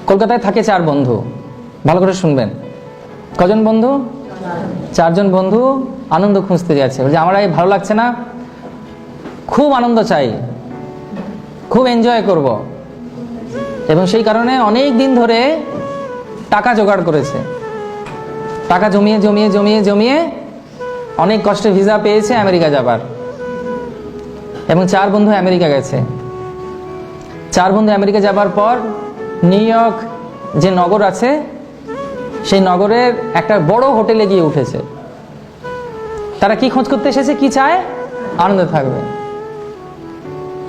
কলকাতায় থাকে 4 বন্ধু। ভালো করে শুনবেন, কজন বন্ধু? 4 জন বন্ধু আনন্দ খুঁজতে যাচ্ছে। বলছে আমার এই ভালো লাগছে না, খুব আনন্দ চাই, খুব এনজয় করব, এবং সেই কারণে অনেক দিন ধরে টাকা জোগাড় করেছে। টাকা জমিয়ে জমিয়ে জমিয়ে জমিয়ে অনেক কষ্টে ভিসা পেয়েছে আমেরিকা যাবার, এবং 4 বন্ধু আমেরিকা গেছে। 4 বন্ধু আমেরিকা যাবার পর নিউ ইয়র্ক যে নগর আছে, সেই নগরের একটা বড় হোটেলে গিয়ে উঠেছে। তারা কি খোঁজ করতে এসেছে? কি চায়? আনন্দ থাকবে।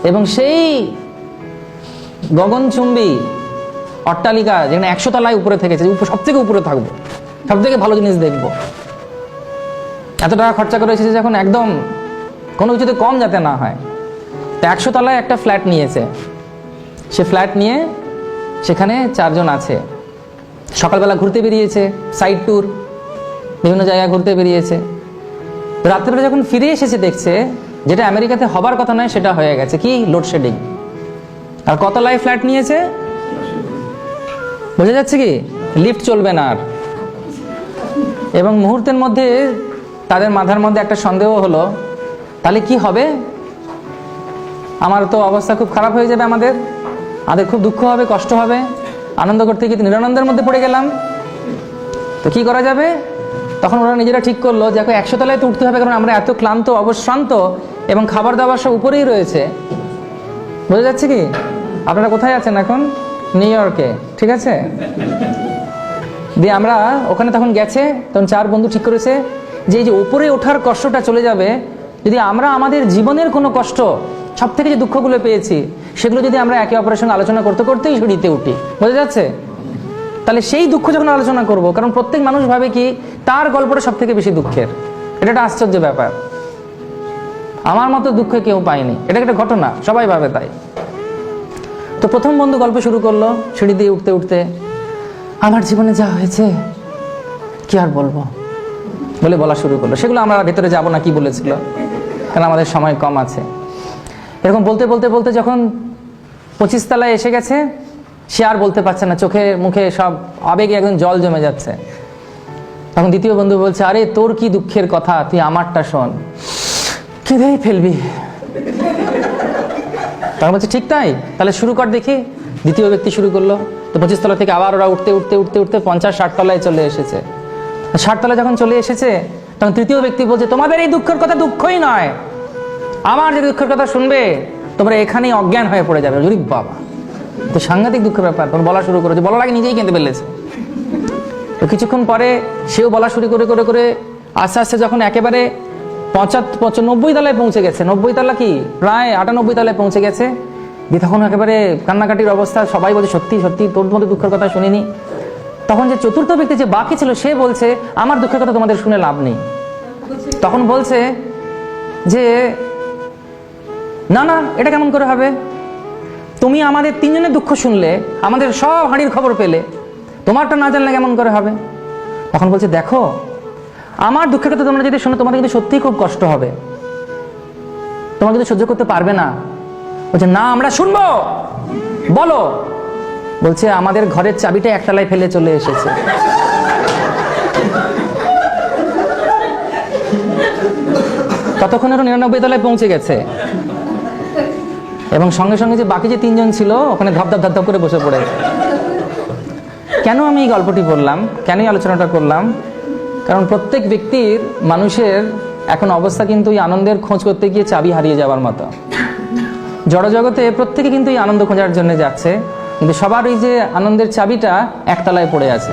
এবং সেই গগনচুম্বী অট্টালিকা, যেখানে 100 তলায় উপরে থেকেছে, সব থেকে উপরে থাকবো, সব থেকে ভালো জিনিস দেখবো, এত টাকা খরচা করে এসেছে যখন, একদম কোনো কিছুতে কম যাতে না হয়। তো 100 তলায় একটা ফ্ল্যাট নিয়েছে। সে ফ্ল্যাট নিয়ে সেখানে 4 জন আছে। সকালবেলা ঘুরতে বেরিয়েছে, সাইড ট্যুর, বিভিন্ন জায়গায় ঘুরতে বেরিয়েছে। রাত্রেবেলা যখন ফিরে এসেছে দেখছে যেটা আমেরিকাতে হবার কথা নয় সেটা হয়ে গেছে। কি? লোডশেডিং। আর কত তলায় ফ্ল্যাট নিয়েছে? বোঝা যাচ্ছে কি? লিফট চলবে না আর। এবং মুহূর্তের মধ্যে তাদের মাথার মধ্যে একটা সন্দেহ হলো, তাহলে কি হবে? আমার তো অবস্থা খুব খারাপ হয়ে যাবে, আমাদের খুব দুঃখ হবে, কষ্ট হবে, আনন্দ করতে গিয়ে নিরানন্দের মধ্যে পড়ে গেলাম, তো কি করা যাবে? তখন ওরা নিজেরা ঠিক করলো যে 100 তলায় তো উঠতে হবে, কারণ আমরা এত ক্লান্ত, অবশ্রান্ত, এবং খাবার দাবার সব উপরেই রয়েছে। বোঝা যাচ্ছে কি? আপনারা কোথায় আছেন এখন? নিউ ইয়র্কে, ঠিক আছে? দিয়ে আমরা ওখানে তখন গেছে, তখন 4 বন্ধু ঠিক করেছে যে এই যে উপরে ওঠার কষ্টটা চলে যাবে, যদি আমরা আমাদের জীবনের কোনো কষ্ট, সব থেকে যে দুঃখগুলো পেয়েছি, সেগুলো যদি আমরা একে অপরের সঙ্গে আলোচনা করতে করতেই সিঁড়িতে উঠি, বোঝা যাচ্ছে? তাহলে সেই দুঃখ যখন আলোচনা করব, কারণ প্রত্যেক মানুষ ভাবে কি তার গল্পটা সব থেকে বেশি দুঃখের। এটা একটা আশ্চর্য ব্যাপার। আমার মতো দুঃখ কেউ পায়নি, এটা একটা ঘটনা, সবাই ভাবে তাই। তো প্রথম বন্ধু গল্প শুরু করলো, সিঁড়ি দিয়ে উঠতে উঠতে, আমার জীবনে যা হয়েছে কি আর বলবো বলে বলা শুরু করলো। সেগুলো আমরা ভেতরে যাব না কি বলেছিল, কারণ আমাদের সময় কম আছে। এরকম বলতে বলতে বলতে যখন 25 তলায় এসে গেছে, সে আর বলতে পারছে না, চোখে মুখে সব আবেগে একদম জল জমে যাচ্ছে। তখন দ্বিতীয় বন্ধু বলছে, আরে তোর কি দুঃখের কথা, তুই আমারটা শোন, কেঁদেই ফেলবি। তখন বলছে ঠিক তাই, তাহলে শুরু কর দেখি। দ্বিতীয় ব্যক্তি শুরু করলো। তো 25 তলা থেকে আবার ওরা উঠতে উঠতে উঠতে উঠতে 50-60 তলায় চলে এসেছে। 60 তলায় যখন চলে এসেছে, তখন তৃতীয় ব্যক্তি বলছে, তোমাদের এই দুঃখের কথা দুঃখই নয়, আমার যে দুঃখের কথা শুনবে তোমরা এখানেই অজ্ঞান হয়ে পড়ে যাবে। জরিব বাবা, তো সাংঘাতিক দুঃখের ব্যাপার। তখন বলা শুরু করেছে, বলার আগে নিজেই কেঁদে ফেলেছে। তো কিছুক্ষণ পরে সেও বলা শুরু করে করে করে আস্তে আস্তে যখন একেবারে 90 তলায় পৌঁছে গেছে, 90 তলা কি প্রায় 98 তলায় পৌঁছে গেছে, দিয়ে তখন একেবারে কান্নাকাটির অবস্থা। সবাই বলছে সত্যি সত্যি তোর মধ্যে দুঃখের কথা শুনিনি। তখন যে চতুর্থ ব্যক্তি যে বাকি ছিল, সে বলছে আমার দুঃখের কথা তোমাদের শুনে লাভ নেই। তখন বলছে যে না না, এটা কেমন করে হবে? তুমি আমাদের 3 জনের দুঃখ শুনলে, আমাদের সব হাঁড়ির খবর পেলে, তোমারটা না জানলে কেমন করে হবে? তখন বলছে দেখো, আমার দুঃখের কথা তোমরা যদি শোনো, তোমাদের কিন্তু সত্যিই খুব কষ্ট হবে, তোমরা কিন্তু সহ্য করতে পারবে না। বলছে না, আমরা শুনবো, বলো। বলছে আমাদের ঘরের চাবিটা 1 তলায় ফেলে চলে এসেছে। ততক্ষণ আরো 99 তলায় পৌঁছে গেছে, এবং সঙ্গে সঙ্গে যে বাকি যে 3 জন ছিল ওখানে ধপধপ ধপধপ করে বসে পড়েছে। কেন আমি এই গল্পটি বললাম, কেন এই আলোচনাটা করলাম? কারণ প্রত্যেক ব্যক্তির, মানুষের এখন অবস্থা কিন্তু এই আনন্দের খোঁজ করতে গিয়ে চাবি হারিয়ে যাওয়ার মতো। জড়জগতে প্রত্যেকে কিন্তু এই আনন্দ খোঁজার জন্য যাচ্ছে, কিন্তু সবার এই যে আনন্দের চাবিটা 1 তলায় পড়ে আছে।